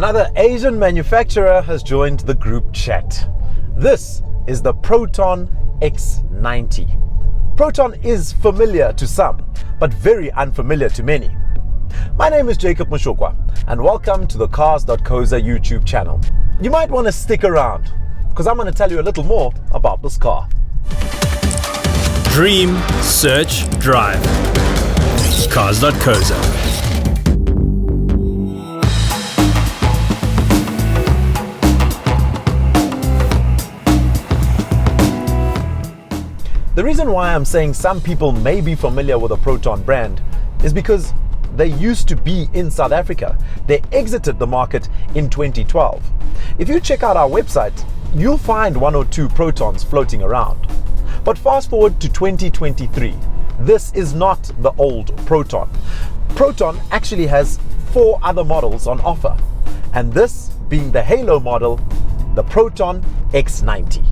Another Asian manufacturer has joined the group chat. This is the Proton X90. Proton is familiar to some, but very unfamiliar to many. My name is Jacob Mushokwa, and welcome to the Cars.co.za YouTube channel. You might want to stick around, because I'm going to tell you a little more about this car. Dream, search, drive. Cars.co.za. The reason why I'm saying some people may be familiar with the Proton brand is because they used to be in South Africa. They exited the market in 2012. If you check out our website, you'll find one or two Protons floating around. But fast forward to 2023, this is not the old Proton. Proton actually has 4 other models on offer, and this being the halo model, the Proton X90.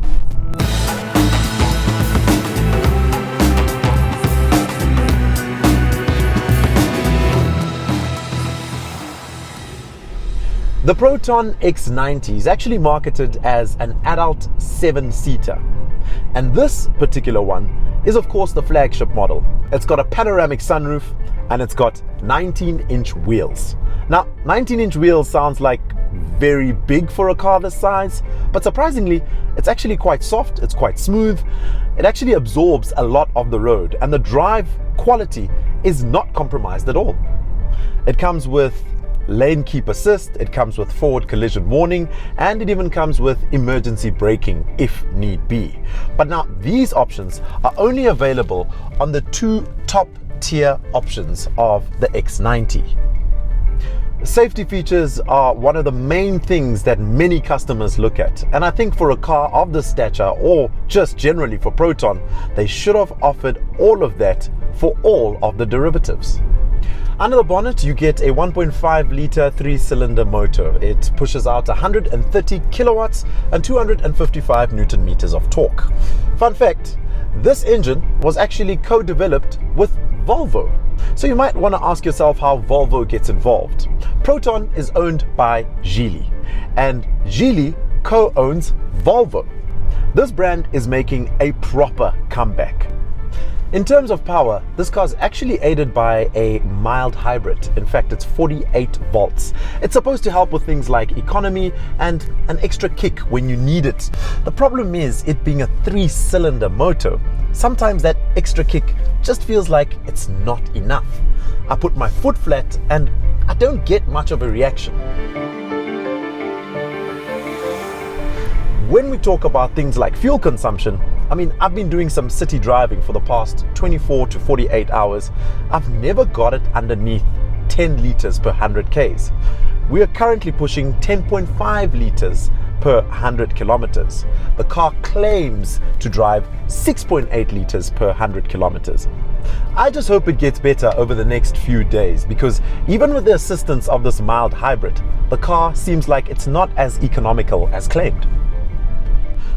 The Proton X90 is actually marketed as an adult 7-seater. And this particular one is of course the flagship model. It's got a panoramic sunroof and it's got 19-inch wheels. Now, 19-inch wheels sounds like very big for a car this size, but surprisingly, it's actually quite soft, it's quite smooth. It actually absorbs a lot of the road and the drive quality is not compromised at all. It comes with lane keep assist, it comes with forward collision warning, and it even comes with emergency braking if need be. But now these options are only available on the 2 top tier options of the X90. Safety features are one of the main things that many customers look at, and I think for a car of this stature, or just generally for Proton, they should have offered all of that for all of the derivatives. Under the bonnet, you get a 1.5 litre 3-cylinder motor. It pushes out 130 kilowatts and 255 Newton meters of torque. Fun fact, this engine was actually co-developed with Volvo. So you might want to ask yourself how Volvo gets involved. Proton is owned by Geely, and Geely co-owns Volvo. This brand is making a proper comeback. In terms of power, this car is actually aided by a mild hybrid. In fact, it's 48 volts. It's supposed to help with things like economy and an extra kick when you need it. The problem is, it being a 3-cylinder motor, sometimes that extra kick just feels like it's not enough. I put my foot flat and I don't get much of a reaction. When we talk about things like fuel consumption, I mean, I've been doing some city driving for the past 24 to 48 hours. I've never got it underneath 10 liters per 100 Ks. We are currently pushing 10.5 liters per 100 kilometers. The car claims to drive 6.8 liters per 100 kilometers. I just hope it gets better over the next few days, because even with the assistance of this mild hybrid, the car seems like it's not as economical as claimed.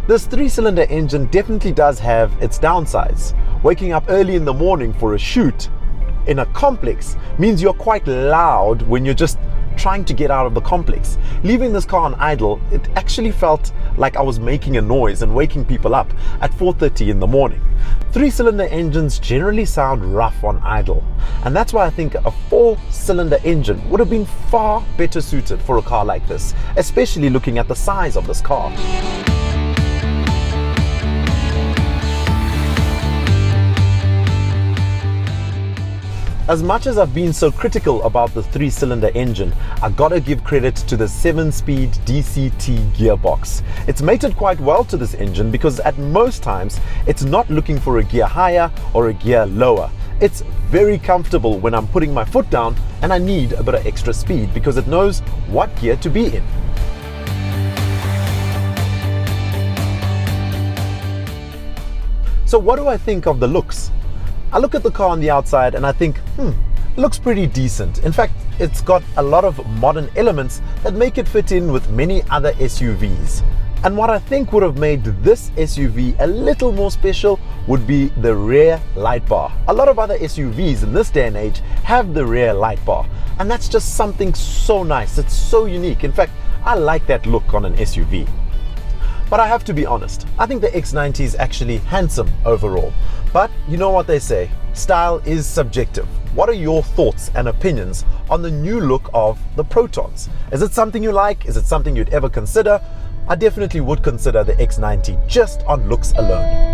This 3-cylinder engine definitely does have its downsides. Waking up early in the morning for a shoot in a complex means you're quite loud when you're just trying to get out of the complex. Leaving this car on idle, it actually felt like I was making a noise and waking people up at 4:30 in the morning. 3-cylinder engines generally sound rough on idle, and that's why I think a 4-cylinder engine would have been far better suited for a car like this, especially looking at the size of this car. As much as I've been so critical about the 3-cylinder engine, I gotta give credit to the 7-speed DCT gearbox. It's mated quite well to this engine because at most times, it's not looking for a gear higher or a gear lower. It's very comfortable when I'm putting my foot down and I need a bit of extra speed because it knows what gear to be in. So what do I think of the looks? I look at the car on the outside and I think, it looks pretty decent. In fact, it's got a lot of modern elements that make it fit in with many other SUVs. And what I think would have made this SUV a little more special would be the rear light bar. A lot of other SUVs in this day and age have the rear light bar. And that's just something so nice. It's so unique. In fact, I like that look on an SUV. But I have to be honest, I think the X90 is actually handsome overall. But you know what they say, style is subjective. What are your thoughts and opinions on the new look of the Protons? Is it something you like? Is it something you'd ever consider? I definitely would consider the X90 just on looks alone.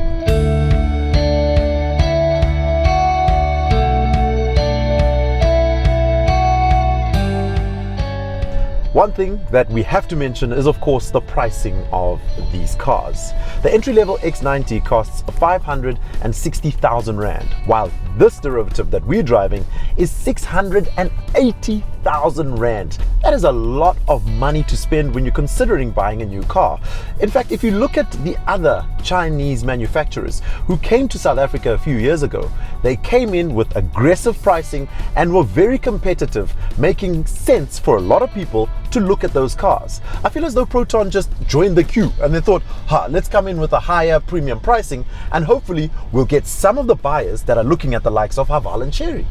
One thing that we have to mention is, of course, the pricing of these cars. The entry-level X90 costs 560,000 Rand, while this derivative that we're driving is 680,000 Rand. That is a lot of money to spend when you're considering buying a new car. In fact, if you look at the other Chinese manufacturers who came to South Africa a few years ago, they came in with aggressive pricing and were very competitive, making sense for a lot of people to look at those cars. I feel as though Proton just joined the queue and they thought, let's come in with a higher premium pricing and hopefully we'll get some of the buyers that are looking at the likes of Haval and Chery.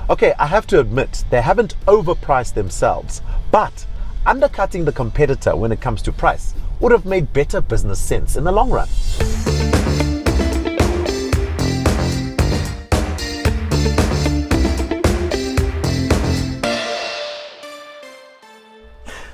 Okay, I have to admit, they haven't overpriced themselves, but undercutting the competitor when it comes to price would have made better business sense in the long run.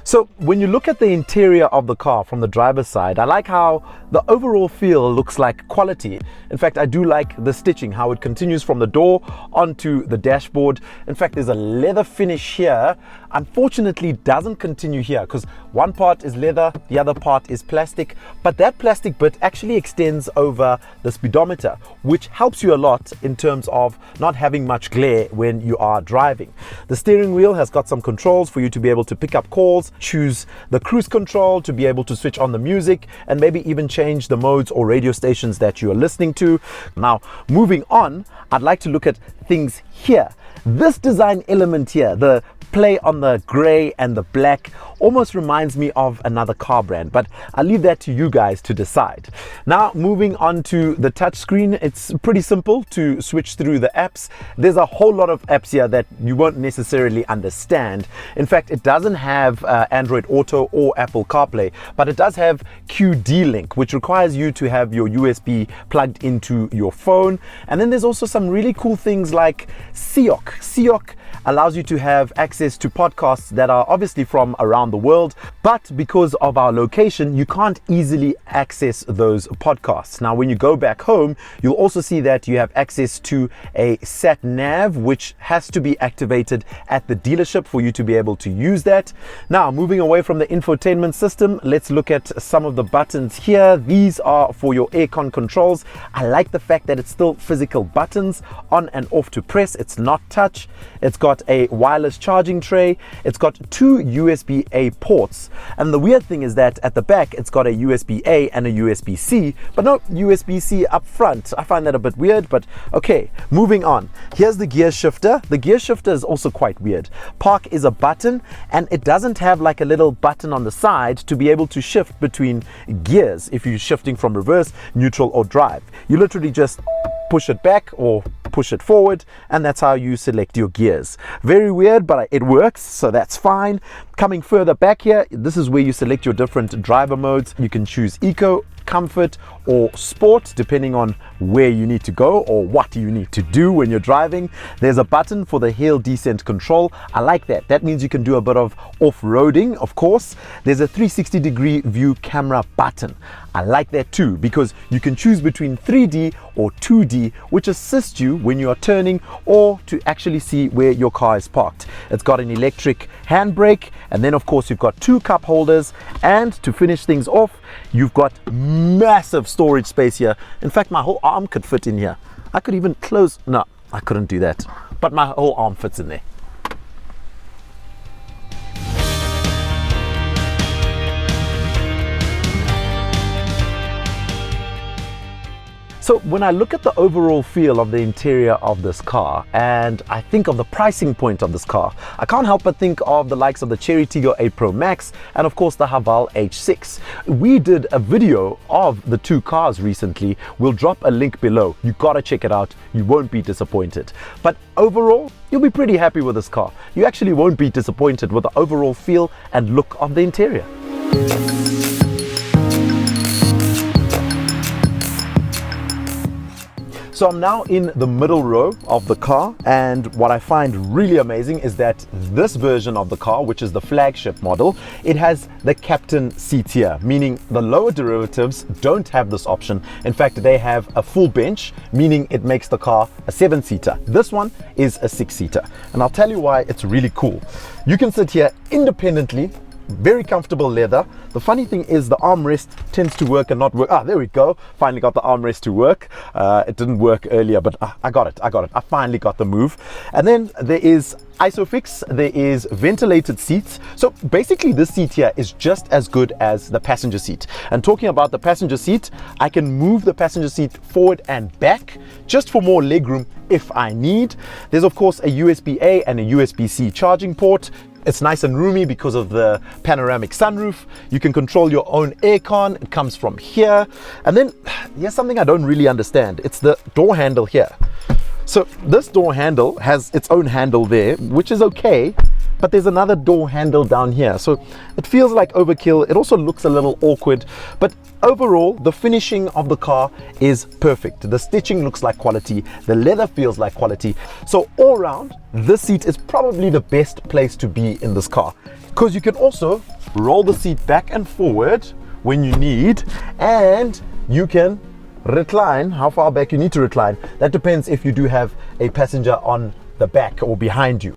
So when you look at the interior of the car from the driver's side, I like how the overall feel looks like quality. In fact, I do like the stitching, how it continues from the door onto the dashboard. In fact, there's a leather finish here. Unfortunately, doesn't continue here because one part is leather, the other part is plastic, but that plastic bit actually extends over the speedometer, which helps you a lot in terms of not having much glare when you are driving. The steering wheel has got some controls for you to be able to pick up calls, choose the cruise control to be able to switch on the music, and maybe even change the modes or radio stations that you are listening to. Now, moving on, I'd like to look at things here. This design element here, the play on the gray and the black, almost reminds me of another car brand, but I'll leave that to you guys to decide. Now, moving on to the touch screen, it's pretty simple to switch through the apps. There's a whole lot of apps here that you won't necessarily understand. In fact, it doesn't have Android Auto or Apple CarPlay, but it does have QD Link, which requires you to have your USB plugged into your phone. And then there's also some really cool things like SEOC. SEOC allows you to have access to podcasts that are obviously from around the world, but because of our location, you can't easily access those podcasts. Now, when you go back home, you'll also see that you have access to a sat nav, which has to be activated at the dealership for you to be able to use that. Now, moving away from the infotainment system, let's look at some of the buttons here. These are for your aircon controls. I like the fact that it's still physical buttons on and off to press. It's not touch. It's got a wireless charging tray. It's got two USB-A ports. And the weird thing is that at the back, it's got a USB-A and a USB-C, but no USB-C up front. I find that a bit weird, but okay, moving on. Here's the gear shifter. The gear shifter is also quite weird. Park is a button, and it doesn't have like a little button on the side to be able to shift between gears if you're shifting from reverse, neutral, or drive. You literally just push it back or push it forward, and that's how you select your gears. Very weird, but it works, so that's fine. Coming further back here, this is where you select your different driver modes. You can choose eco, comfort, or sport, depending on where you need to go or what you need to do when you're driving. There's a button for the hill descent control. I like that. That means you can do a bit of off-roading, of course. There's a 360-degree view camera button. I like that too, because you can choose between 3D or 2D, which assists you when you are turning or to actually see where your car is parked. It's got an electric handbrake, and then of course you've got two cup holders, and to finish things off, you've got massive storage space here. In fact, my whole arm could fit in here. I could even close, no, I couldn't do that, but my whole arm fits in there. So when I look at the overall feel of the interior of this car and I think of the pricing point of this car, I can't help but think of the likes of the Chery Tiggo 8 Pro Max and of course the Haval H6. We did a video of the two cars recently. We'll drop a link below. You gotta check it out. You won't be disappointed. But overall, you'll be pretty happy with this car. You actually won't be disappointed with the overall feel and look of the interior. So I'm now in the middle row of the car, and what I find really amazing is that this version of the car, which is the flagship model, it has the captain seat here, meaning the lower derivatives don't have this option. In fact, they have a full bench, meaning it makes the car a 7-seater. This one is a 6-seater, and I'll tell you why it's really cool. You can sit here independently, very comfortable leather. The funny thing is the armrest tends to work and not work. There we go. Finally got the armrest to work. It didn't work earlier, but I got it. I finally got the move. And then there is ISOFIX. There is ventilated seats. So basically this seat here is just as good as the passenger seat. And talking about the passenger seat, I can move the passenger seat forward and back just for more legroom if I need. There's of course a USB-A and a USB-C charging port. It's nice and roomy because of the panoramic sunroof. You can control your own aircon. It comes from here. And then here's something I don't really understand. It's the door handle here. So this door handle has its own handle there, which is okay, but there's another door handle down here. So it feels like overkill. It also looks a little awkward, but overall, the finishing of the car is perfect. The stitching looks like quality. The leather feels like quality. So all around, this seat is probably the best place to be in this car, because you can also roll the seat back and forward when you need, and you can recline how far back you need to recline. That depends if you do have a passenger on the back or behind you.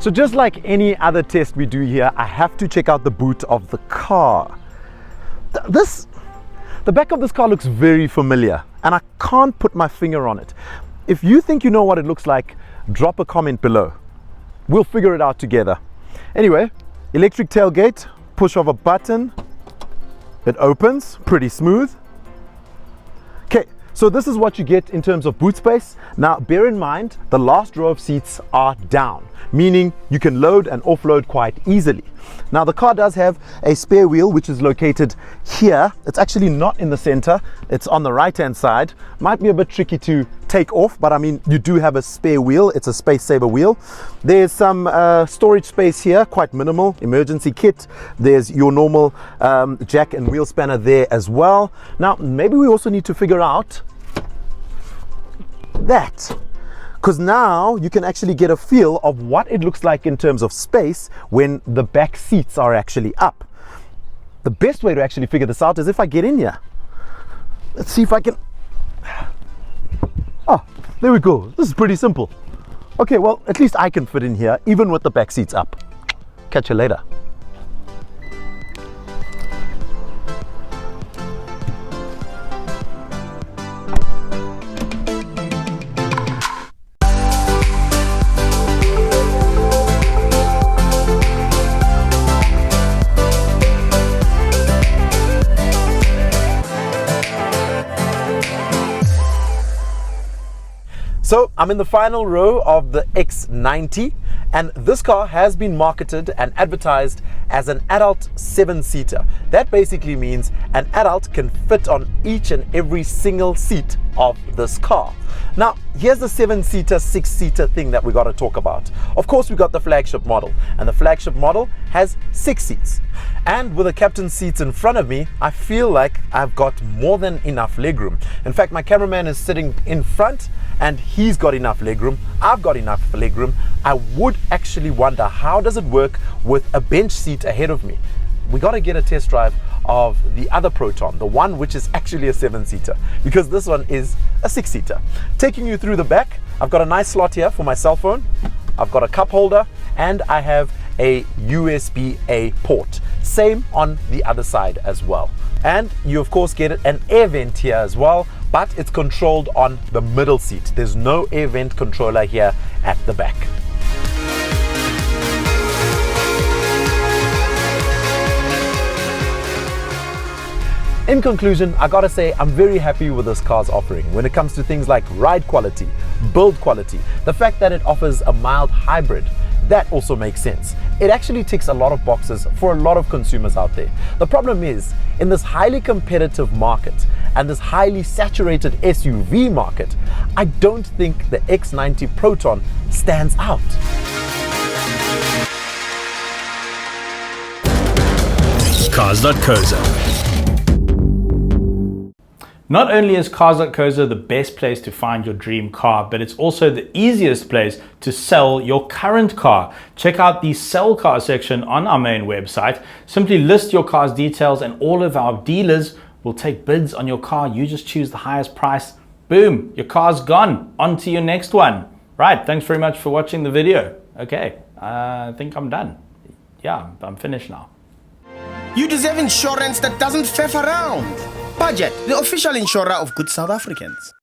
So just like any other test we do here, I have to check out the boot of the car. The back of this car looks very familiar, and I can't put my finger on it. If you think you know what it looks like, drop a comment below. We'll figure it out together. Anyway, electric tailgate, push of a button, it opens, pretty smooth. Okay, so this is what you get in terms of boot space. Now, bear in mind, the last row of seats are down, meaning you can load and offload quite easily. Now, the car does have a spare wheel, which is located here. It's actually not in the center. It's on the right-hand side. Might be a bit tricky to take off, but I mean, you do have a spare wheel. It's a space saver wheel. There's some storage space here, quite minimal. Emergency kit. There's your normal jack and wheel spanner there as well. Now, maybe we also need to figure out that, because now you can actually get a feel of what it looks like in terms of space when the back seats are actually up. The best way to actually figure this out is if I get in here. Let's see if I can. Oh, there we go. This is pretty simple. Okay, well, at least I can fit in here even with the back seats up. Catch you later. So I'm in the final row of the X90, and this car has been marketed and advertised as an adult 7-seater. That basically means an adult can fit on each and every single seat of this car. Now, here's the 7-seater, 6-seater thing that we got to talk about. Of course, we got the flagship model, and the flagship model has 6 seats. And with the captain's seats in front of me, I feel like I've got more than enough legroom. In fact, my cameraman is sitting in front and he's got enough legroom. I've got enough legroom. I would actually wonder, how does it work with a bench seat ahead of me? We got to get a test drive of the other Proton, the one which is actually a 7-seater, because this one is a 6-seater. Taking you through the back, I've got a nice slot here for my cell phone. I've got a cup holder, and I have a USB-A port. Same on the other side as well. And you of course get an air vent here as well, but it's controlled on the middle seat. There's no air vent controller here at the back. In conclusion, I gotta say I'm very happy with this car's offering when it comes to things like ride quality, build quality, the fact that it offers a mild hybrid. That also makes sense. It actually ticks a lot of boxes for a lot of consumers out there. The problem is, in this highly competitive market and this highly saturated SUV market, I don't think the X90 Proton stands out. Cars.co.za. Not only is Cars.co.za the best place to find your dream car, but it's also the easiest place to sell your current car. Check out the Sell Car section on our main website. Simply list your car's details and all of our dealers will take bids on your car. You just choose the highest price. Boom, your car's gone. On to your next one. Right, thanks very much for watching the video. Okay, I think I'm done. Yeah, I'm finished now. You deserve insurance that doesn't faff around. Budget, the official insurer of good South Africans.